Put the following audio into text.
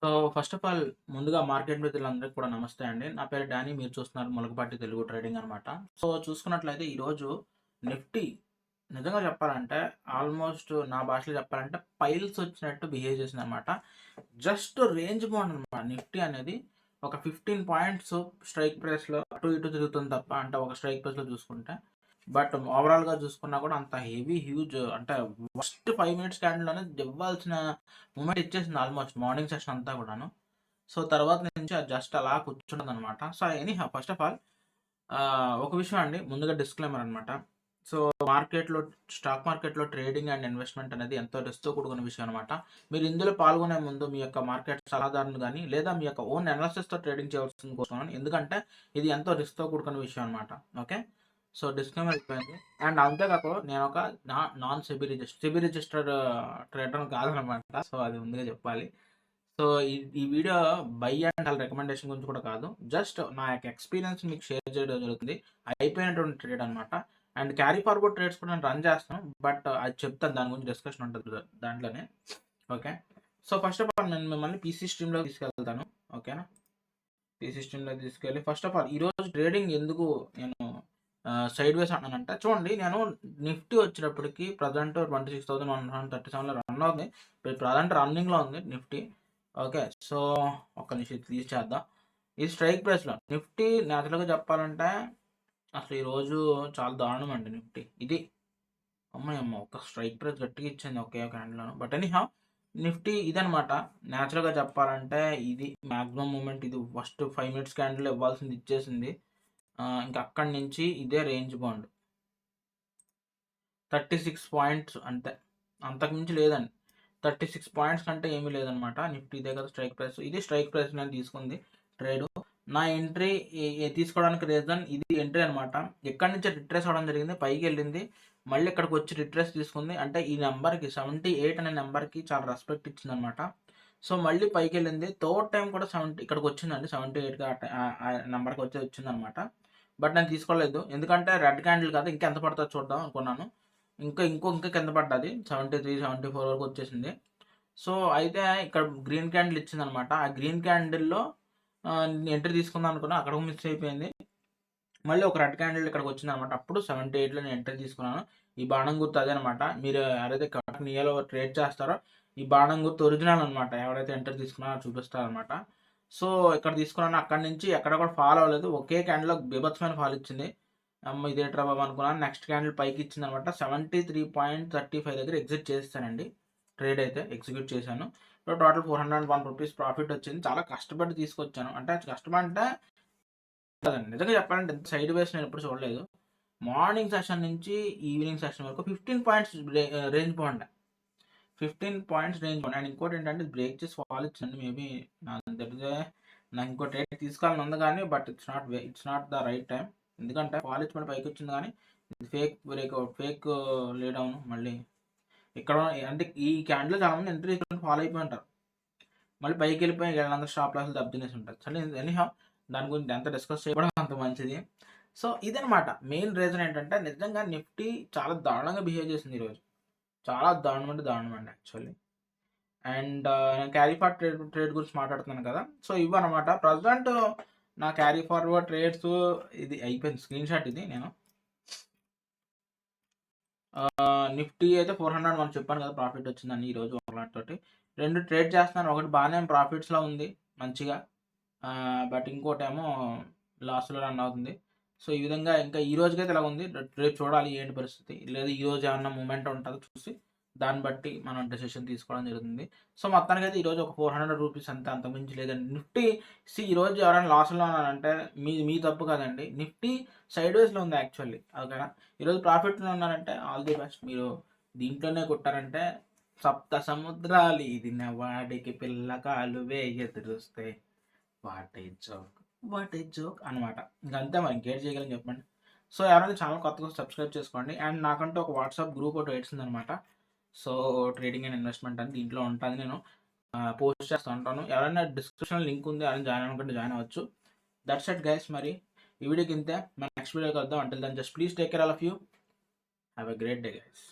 So, first of all ముందుగా market మిత్రులందరికీ కూడా నమస్తే అండి. నా పేరు డానీ. మీరు చూస్తున్నారు ములగపాటి తెలుగు ట్రేడింగ్ అనమాట. సో, చూసుకున్నట్లయితే ఈరోజు నిఫ్టీ నిజంగా చెప్పాలంటే ఆల్మోస్ట్ నా భాషలో చెప్పాలంటే పైల్స్ వచ్చినట్టు బిహేవ్ చేసిందనమాట. జస్ట్ రేంజ్ బౌండ్ అనమాట నిఫ్టీ అనేది. ఒక 15 పాయింట్స్ స్ట్రైక్ ప్రైస్‌లో అటు ఇటు తిరుగుతుంది తప్ప అంటే ఒక స్ట్రైక్ ప్రైస్‌లో చూసుకుంటే. బట్ ఓవరాల్‌గా చూసుకున్నా కూడా అంత హ్యూజ్ అంటే ఫస్ట్ 5 మినిట్స్ క్యాండిల్‌లోనే ఇవ్వాల్సిన మూమెంట్ ఇచ్చేసింది ఆల్మోస్ట్ మార్నింగ్ సెషన్ అంతా కూడాను. సో, తర్వాత నుంచి అది జస్ట్ అలా కూర్చుంటదనమాట. So, anyhow first of all ఒక విషయం అండి ముందుగా డిస్క్లైమర్ అనమాట. సో, స్టాక్ మార్కెట్‌లో ట్రేడింగ్ అండ్ ఇన్వెస్ట్‌మెంట్ అనేది ఎంతో రిస్క్‌తో కూడుకున్న విషయం అనమాట. మీరు ఇందులో పాల్గొనే ముందు మీ యొక్క మార్కెట్ సలహాదారుని గాని, లేదా మీ యొక్క ఓన్ అనాలిసిస్‌తో ట్రేడింగ్ చేయవలసింది కోరుతున్నాను. ఎందుకంటే ఇది ఎంతో రిస్క్‌తో కూడుకున్న విషయం అనమాట. ఓకే. సో, డిస్క్లైమర్ అయిపోయింది. అండ్ అంతేకాక నేను ఒక నాన్ సెబీ రిజిస్టర్డ్ ట్రేడర్‌ని కాదనమాట. సో, అది ముందుగా చెప్పాలి. సో, ఈ video by and cell recommendation గురించి కూడా కాదు. జస్ట్ నా యొక్క ఎక్స్‌పీరియన్స్ మీకు షేర్ చేయడం జరుగుతుంది. అయిపోయినటువంటి ట్రేడ్ అనమాట. అండ్ క్యారీ ఫార్వర్డ్ ట్రేడ్స్ కూడా నేను రన్ చేస్తాను. బట్ అది చెప్తాను, దాని గురించి డిస్కషన్ ఉంటది దాంట్లోనే. Okay. So, first of all నేను మిమ్మల్ని పీసీ స్ట్రీమ్‌లోకి తీసుకెళ్తాను. ఓకేనా? పీసీ స్ట్రీమ్‌లోకి తీసుకెళ్ళి ఫస్ట్ ఆఫ్ ఆల్ ఈరోజు ట్రేడింగ్ ఎందుకు నేను సైడ్ వేస్ అన్నానంటే, చూడండి నేను నిఫ్టీ వచ్చేటప్పటికి ప్రెజెంట్ 26,137లో రన్ అవుతుంది. ప్రెజెంట్ రన్నింగ్‌లో ఉంది నిఫ్టీ. ఓకే. సో, ఒక్క నిమిషం ఇది తీసేద్దాం. ఇది స్ట్రైక్ ప్రైస్‌లో నిఫ్టీ నేచురల్‌గా చెప్పాలంటే అసలు ఈరోజు చాలా దారుణం అండి నిఫ్టీ. ఇది అమ్మయమ్మ! ఒక స్ట్రైక్ ప్రైస్ గట్టిగా ఇచ్చింది ఒకే ఒక హ్యాండ్‌లోను. బట్ ఎనీహౌ నిఫ్టీ ఇదనమాట. నేచురల్‌గా చెప్పాలంటే ఇది మాక్సిమం మూవ్‌మెంట్. ఇది ఫస్ట్ 5 మినిట్స్ క్యాండిల్ ఇవ్వాల్సింది ఇచ్చేసింది. ఇంక అక్కడి నుంచి ఇదే రేంజ్ బౌండ్. 36 పాయింట్స్ అంతే. అంతకుమించి లేదండి. 36 పాయింట్స్ కంటే ఏమీ లేదనమాట. నిఫ్టీ ఇదే కదా స్ట్రైక్ ప్రైస్. ఇది స్ట్రైక్ ప్రైస్ నేను తీసుకుంది ట్రేడు. నా ఎంట్రీ తీసుకోవడానికి రీజన్ ఇది ఎంట్రీ అనమాట. ఎక్కడి నుంచి రిట్రేస్ అవ్వడం జరిగింది. పైకెళ్ళింది. మళ్ళీ ఇక్కడికి వచ్చి రిట్రేస్ తీసుకుంది. అంటే ఈ నెంబర్‌కి 78 అనే నెంబర్‌కి చాలా రెస్పెక్ట్ ఇచ్చిందనమాట. సో, మళ్ళీ పైకెళ్ళింది. థర్డ్ టైమ్ కూడా ఇక్కడికి వచ్చిందండి. 78కి ఆ నెంబర్‌కి వచ్చిందనమాట. బట్ నేను తీసుకోలేదు. ఎందుకంటే రెడ్ క్యాండిల్ కదా! ఇంకా ఎంత పడుతుందో చూద్దాం అనుకున్నాను. ఇంకా కింద పడ్డది. 73, 74 వరకు వచ్చేసింది. సో, అయితే ఇక్కడ గ్రీన్ క్యాండిల్ ఇచ్చిందనమాట. ఆ గ్రీన్ క్యాండిల్‌లో ఎంట్రీ తీసుకుందాం అనుకున్నా. అక్కడ మిస్ అయిపోయింది. మళ్ళీ ఒక రెడ్ క్యాండిల్ ఇక్కడికి వచ్చిందనమాట. అప్పుడు 78లో నేను ఎంట్రీ తీసుకున్నాను. ఈ బాణం గుర్తు అదేనమాట. మీరు ఎవరైతే కటక్ నియోలో ట్రేడ్ చేస్తారో ఈ బాణం గుర్తు ఒరిజినల్ అనమాట. ఎవరైతే ఎంట్రీ తీసుకున్నారో చూపిస్తారనమాట. సో, ఇక్కడ తీసుకున్నాను. అక్కడి నుంచి ఎక్కడ కూడా ఫాల్ అవ్వలేదు. ఒకే క్యాండిల్‌లో బీభత్సమైన ఫాల్ ఇచ్చింది. అమ్మ! ఇదేంట్రా బాబు అనుకున్నాను. నెక్స్ట్ క్యాండిల్ పైకి ఇచ్చిందనమాట. 73.35 దగ్గర ఎగ్జిట్ చేసేసానండి. ట్రేడ్ అయితే ఎగ్జిక్యూట్ చేశాను. సో, టోటల్ ₹401 ప్రాఫిట్ వచ్చింది. చాలా కష్టపడి తీసుకొచ్చాను. అంటే కష్టమంటే కాదండి. నిజంగా చెప్పాలంటే ఇంత సైడ్ వేస్ నేను ఎప్పుడు చూడలేదు. మార్నింగ్ సెషన్ నుంచి ఈవినింగ్ సెషన్ వరకు 15 points range bound. 15 points range bound. And ఇంకోటేంటంటే బ్రేక్ చేసి ఫాల్ ఇచ్చింది. మేబీ నాకు తెలిసే నాకు ఇంకో ట్రేడ్ తీసుకోవాలని ఉంది కానీ but it's not the right time. ఎందుకంటే ఫాల్ ఇచ్చి మళ్ళీ పైకొచ్చింది కానీ ఇది fake breakout, fake lay down మళ్ళీ. ఇక్కడ అంటే ఈ క్యాండిల్‌లో చాలామంది ఎంట్రీ తీసుకొని ఫాలో అయిపోయి ఉంటారు. మళ్ళీ పైకెళ్ళిపోయి వీళ్ళందరూ స్టాప్ లాస్‌లు దెబ్బతినేసి ఉంటారు. సరే ఎనీహౌ దాని గురించి ఎంత డిస్కస్ చేయడం అంత మంచిది. సో, ఇదనమాట మెయిన్ రీజన్ ఏంటంటే నిజంగా నిఫ్టీ చాలా దారుణంగా బిహేవ్ చేసింది ఈరోజు. చాలా దారుణం అంటే దారుణం అండి యాక్చువల్లీ. అండ్ నేను క్యారీ ఫార్వర్డ్ ట్రేడ్ గురించి మాట్లాడుతున్నాను కదా! సో, ఇవన్నమాట. ప్రెజెంట్ నా క్యారీ ఫార్వర్డ్ ట్రేడ్స్ ఇది అయిపోయింది. స్క్రీన్‌షాట్ ఇది నేను. నిఫ్టీ అయితే 401 చెప్పాను కదా! ప్రాఫిట్ వచ్చిందని ఈరోజు ఒకలాంటితోటి. 2 ట్రేడ్ చేస్తున్నాను. ఒకటి బానే ప్రాఫిట్స్‌లో ఉంది మంచిగా. బట్ ఇంకోటేమో లాస్‌లో రన్ అవుతుంది. సో, ఈ విధంగా ఇంకా ఈ రోజుకైతే ఇలా ఉంది. రేపు చూడాలి ఏంటి పరిస్థితి. లేదా ఈరోజు ఏమన్నా మూవ్‌మెంట్ ఉంటదో చూసి దాన్ని బట్టి మనం డెసిషన్ తీసుకోవడం జరుగుతుంది. సో, మొత్తానికైతే ఈరోజు ఒక ₹400 అంతే, అంతకుమించి లేదండి. నిఫ్టీ ఈరోజు ఎవరైనా లాస్‌లో ఉన్నారంటే మీ తప్పు కాదండి. నిఫ్టీ సైడ్ వేస్‌లో ఉంది యాక్చువల్లీ. ఓకేనా? ఈరోజు ప్రాఫిట్‌లో ఉన్నారంటే ఆల్ ది బెస్ట్. మీరు దీంట్లోనే కొట్టారంటే సప్త సముద్రాలు ఈదిన వాడికి పిల్ల కాలువే ఎదురొస్తాయి. What a joke! What a joke! అనమాట. ఇంకంతే మరి ఇంకేటి చేయగలం చెప్పండి. సో, ఎవరైనా ఛానల్ కొత్తగా సబ్స్క్రైబ్ చేసుకోండి. అండ్ నాకంటూ ఒక వాట్సాప్ గ్రూప్ ఒకటి వచ్చిందనమాట. సో, ట్రేడింగ్ అండ్ ఇన్వెస్ట్‌మెంట్ అని దీంట్లో ఉంటది. నేను పోస్ట్ చేస్తూ ఉంటాను. ఎవరైనా డిస్క్రిప్షన్‌లో లింక్ ఉంది. ఎవరైనా జాయిన్ అవ్వాలనుకుంటే జాయిన్ అవ్వచ్చు. దట్స్ ఇట్ గైస్ మరి. ఈ వీడియోకి ఇంతే. మన నెక్స్ట్ వీడియోలో కలుద్దాం. Until then just please take care all of you. Have a great day guys.